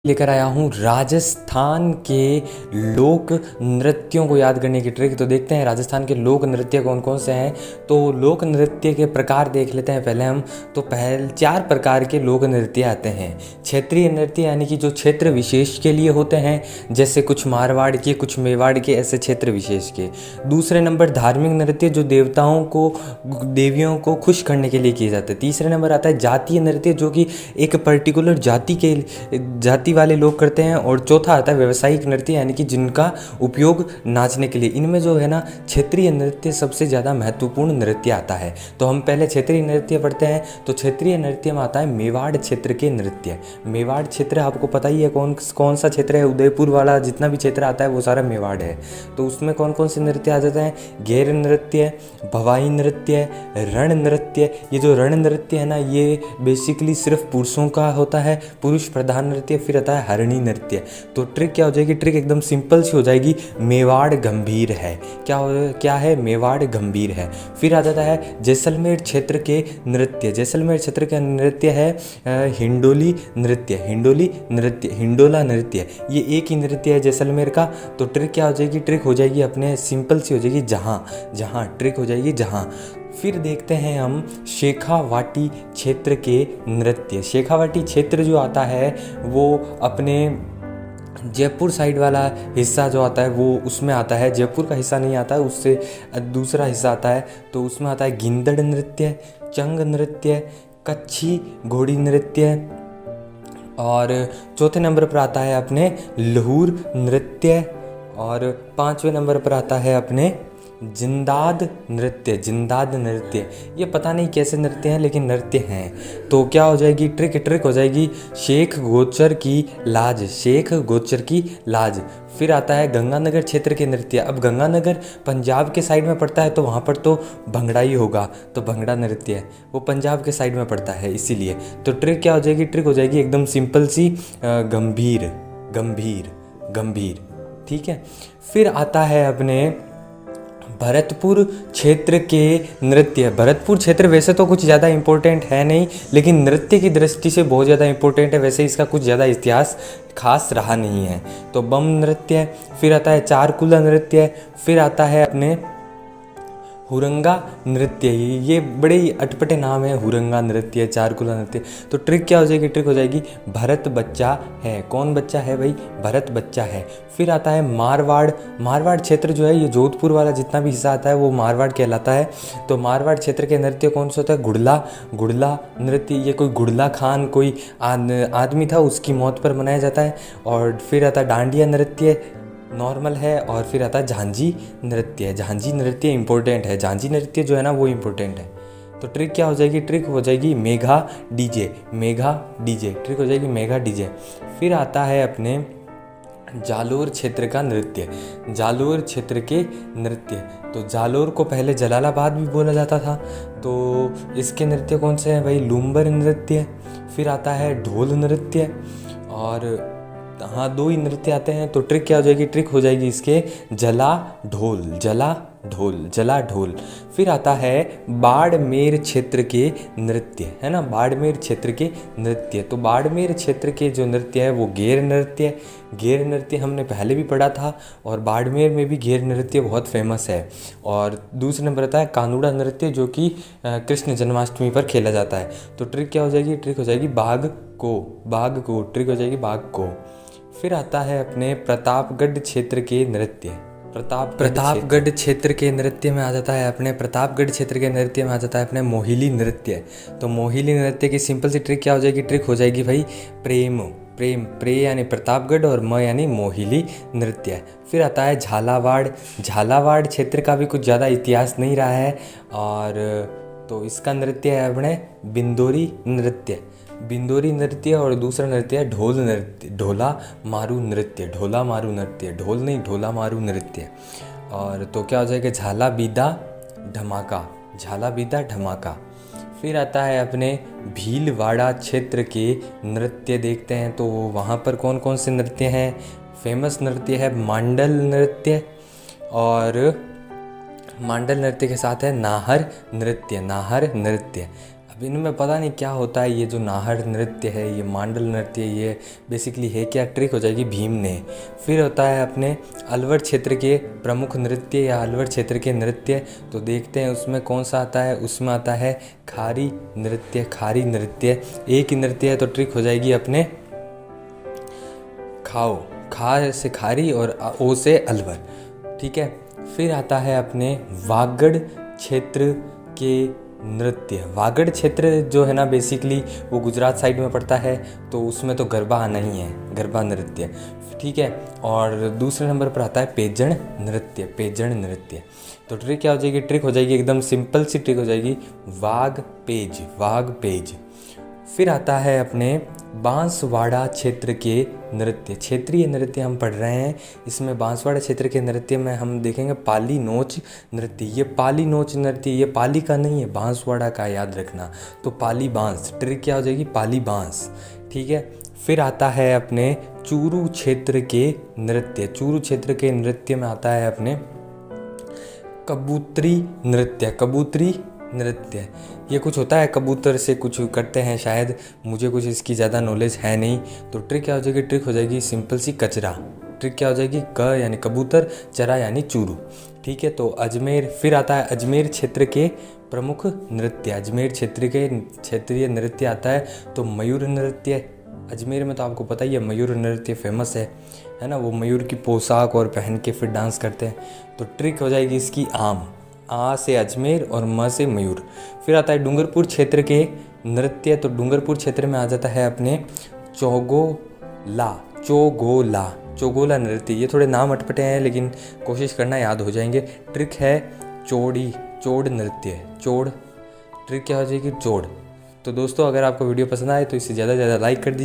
लेकर आया हूँ राजस्थान के लोक नृत्यों को याद करने की ट्रिक। तो देखते हैं राजस्थान के लोक नृत्य कौन कौन से हैं। तो लोक नृत्य के प्रकार देख लेते हैं पहले हम। तो पहले 4 प्रकार के लोक नृत्य आते हैं। क्षेत्रीय नृत्य यानी कि जो क्षेत्र विशेष के लिए होते हैं, जैसे कुछ मारवाड़ के, कुछ मेवाड़ के, ऐसे क्षेत्र विशेष के। दूसरे नंबर धार्मिक नृत्य, जो देवताओं को, देवियों को खुश करने के लिए किए जाते हैं। तीसरे नंबर आता है जातीय नृत्य, जो कि एक पर्टिकुलर जाति वाले लोग करते हैं। और चौथा आता है व्यावसायिक नृत्य, यानी कि जिनका उपयोग नाचने के लिए। इनमें जो है ना, क्षेत्रीय नृत्य सबसे ज़्यादा महत्वपूर्ण नृत्य आता है। तो हम पहले क्षेत्रीय नृत्य पढ़ते हैं। तो क्षेत्रीय नृत्य में आता है मेवाड़ क्षेत्र के नृत्य। मेवाड़ क्षेत्र आपको पता ही है कौन सा क्षेत्र है। उदयपुर वाला जितना भी क्षेत्र आता है वो सारा मेवाड़ है। तो उसमें कौन कौन से नृत्य आ जाते हैं? गैर नृत्य, भवाई नृत्य, रण नृत्य। ये जो रण नृत्य है ना, ये बेसिकली सिर्फ पुरुषों का होता है, पुरुष प्रधान नृत्य। फिर आता है हरणी नृत्य। तो ट्रिक क्या हो जाएगी? ट्रिक एकदम सिंपल सी हो जाएगी, मेवाड़ गंभीर है। क्या है? मेवाड़ गंभीर है। फिर आ जाता है जैसलमेर क्षेत्र के नृत्य। जैसलमेर क्षेत्र का नृत्य है हिंडोली नृत्य। हिंडोला नृत्य, ये एक ही नृत्य है जैसलमेर का। तो ट्रिक क्या हो जाएगी? ट्रिक हो जाएगी अपने सिंपल सी हो जाएगी, जहाँ ट्रिक हो जाएगी जहाँ। फिर देखते हैं हम शेखावाटी क्षेत्र के नृत्य। शेखावाटी क्षेत्र जो आता है वो अपने जयपुर साइड वाला हिस्सा जो आता है वो उसमें आता है। जयपुर का हिस्सा नहीं आता है, उससे दूसरा हिस्सा आता है। तो उसमें आता है गिंदड़ नृत्य, चंग नृत्य, कच्छी घोड़ी नृत्य। और चौथे नंबर पर आता है अपने लहूर नृत्य। और 5वें नंबर पर आता है अपने जिंदाद नृत्य। ये पता नहीं कैसे नृत्य हैं, लेकिन नृत्य हैं। तो क्या हो जाएगी ट्रिक हो जाएगी शेख गोचर की लाज। फिर आता है गंगानगर क्षेत्र के नृत्य। अब गंगानगर पंजाब के साइड में पड़ता है, तो वहाँ पर तो भंगड़ा ही होगा। तो भंगड़ा नृत्य है, वो पंजाब के साइड में पड़ता है इसीलिए। तो ट्रिक क्या हो जाएगी? ट्रिक हो जाएगी एकदम सिंपल सी, गंभीर। ठीक है। फिर आता है अपने भरतपुर क्षेत्र के नृत्य। भरतपुर क्षेत्र वैसे तो कुछ ज़्यादा इम्पोर्टेंट है नहीं, लेकिन नृत्य की दृष्टि से बहुत ज़्यादा इम्पोर्टेंट है। वैसे इसका कुछ ज़्यादा इतिहास खास रहा नहीं है। तो बम नृत्य। फिर आता है चारकुला नृत्य। फिर आता है अपने हुरंगा नृत्य। ये बड़े ही अटपटे नाम है, हुरंगा नृत्य, चारकुला नृत्य। तो ट्रिक क्या हो जाएगी? ट्रिक हो जाएगी भरत बच्चा है। कौन बच्चा है भाई? भरत बच्चा है। फिर आता है मारवाड़ क्षेत्र जो है, ये जोधपुर वाला जितना भी हिस्सा आता है वो मारवाड़ कहलाता है। तो मारवाड़ क्षेत्र के नृत्य कौन सा होता है? गुड़ला नृत्य। ये कोई गुड़ला खान कोई आदमी था, उसकी मौत पर मनाया जाता है। और फिर आता है डांडिया नृत्य, नॉर्मल है। और फिर आता है झांझी नृत्य इम्पोर्टेंट है। झांझी नृत्य जो है ना वो इम्पोर्टेंट है। तो ट्रिक क्या हो जाएगी? ट्रिक हो जाएगी मेघा डीजे। ट्रिक हो जाएगी मेघा डीजे। फिर आता है अपने जालोर क्षेत्र का नृत्य। जालोर क्षेत्र के नृत्य। तो जालोर को पहले जलालाबाद भी बोला जाता था। तो इसके नृत्य कौन से हैं भाई? लूम्बर नृत्य। फिर आता है ढोल नृत्य। और हाँ, 2 ही नृत्य आते हैं। तो ट्रिक क्या हो जाएगी? ट्रिक हो जाएगी इसके जला ढोल। फिर आता है बाड़मेर क्षेत्र के नृत्य, है ना, बाड़मेर क्षेत्र के नृत्य। तो बाड़मेर क्षेत्र के जो नृत्य है वो गैर नृत्य हमने पहले भी पढ़ा था। और बाड़मेर में भी गैर नृत्य बहुत फेमस है। और दूसरे नंबर आता है कानूड़ा नृत्य, जो कि कृष्ण जन्माष्टमी पर खेला जाता है। तो ट्रिक क्या हो जाएगी? ट्रिक हो जाएगी बाघ को। ट्रिक हो जाएगी बाघ को। फिर आता है अपने प्रतापगढ़ क्षेत्र के नृत्य। प्रतापगढ़ क्षेत्र के नृत्य में आ जाता है अपने मोहिली नृत्य। तो मोहिली नृत्य की सिंपल सी ट्रिक क्या हो जाएगी? ट्रिक हो जाएगी भाई प्रे यानी प्रतापगढ़ और म यानी मोहिली नृत्य। फिर आता है झालावाड़ क्षेत्र का भी कुछ ज़्यादा इतिहास नहीं रहा है। और तो इसका नृत्य है अपने बिंदोरी नृत्य। और दूसरा नृत्य है ढोला मारू नृत्य। और तो क्या हो जाएगा? झाला बीदा धमाका। फिर आता है अपने भीलवाड़ा क्षेत्र के नृत्य देखते हैं। तो वहाँ पर कौन कौन से नृत्य हैं? फेमस नृत्य है मांडल नृत्य। और मांडल नृत्य के साथ है नाहर नृत्य। अब इनमें पता नहीं क्या होता है, ये जो नाहर नृत्य है, ये मांडल नृत्य, ये बेसिकली है क्या, ट्रिक हो जाएगी भीम ने। फिर होता है अपने अलवर क्षेत्र के प्रमुख नृत्य या अलवर क्षेत्र के नृत्य, तो देखते हैं उसमें कौन सा आता है। उसमें आता है खारी नृत्य। खारी नृत्य एक ही नृत्य है, तो ट्रिक हो जाएगी अपने खाओ, खा से खारी और ओ से अलवर, ठीक है। फिर आता है अपने वागड़ क्षेत्र के नृत्य। वागड़ क्षेत्र जो है ना बेसिकली वो गुजरात साइड में पड़ता है, तो उसमें तो गरबा आना ही है, गरबा नृत्य, ठीक है। और दूसरे नंबर पर आता है पेजण नृत्य। पेजण नृत्य तो ट्रिक क्या हो जाएगी, ट्रिक हो जाएगी एकदम सिंपल सी ट्रिक हो जाएगी, वाग पेज, वाग पेज। फिर आता है अपने बांसवाड़ा क्षेत्र के नृत्य। क्षेत्रीय नृत्य हम पढ़ रहे हैं, इसमें बांसवाड़ा क्षेत्र के नृत्य में हम देखेंगे पाली नोच नृत्य। ये पाली नोच नृत्य, ये पाली का नहीं है, बांसवाड़ा का, याद रखना। तो पाली बांस, ट्रिक क्या हो जाएगी, पाली बांस, ठीक है। फिर आता है अपने चूरू क्षेत्र के नृत्य। चूरू क्षेत्र के नृत्य में आता है अपने कबूतरी नृत्य। कबूतरी नृत्य ये कुछ होता है, कबूतर से कुछ करते हैं शायद, मुझे कुछ इसकी ज़्यादा नॉलेज है नहीं। तो ट्रिक क्या हो जाएगी, ट्रिक हो जाएगी सिंपल सी कचरा। ट्रिक क्या हो जाएगी, क यानी कबूतर, चरा यानी चूरू, ठीक है। तो अजमेर, फिर आता है अजमेर क्षेत्र के प्रमुख नृत्य। अजमेर क्षेत्र के क्षेत्रीय नृत्य आता है तो मयूर नृत्य। अजमेर में तो आपको पता ही है मयूर नृत्य फेमस है ना, वो मयूर की पोशाक और पहन के फिर डांस करते हैं। तो ट्रिक हो जाएगी इसकी आम, आ से अजमेर और म से मयूर। फिर आता है डूंगरपुर क्षेत्र के नृत्य। तो डूंगरपुर क्षेत्र में आ जाता है अपने चौगोला। चौगोला, चौगोला नृत्य। ये थोड़े नाम अटपटे हैं लेकिन कोशिश करना याद हो जाएंगे। ट्रिक है चौड़ी, चौड़ नृत्य, चौड़, ट्रिक क्या हो जाएगी, चौड़। तो दोस्तों अगर आपको वीडियो पसंद आए तो इसे ज़्यादा से ज़्यादा लाइक कर दीजिए।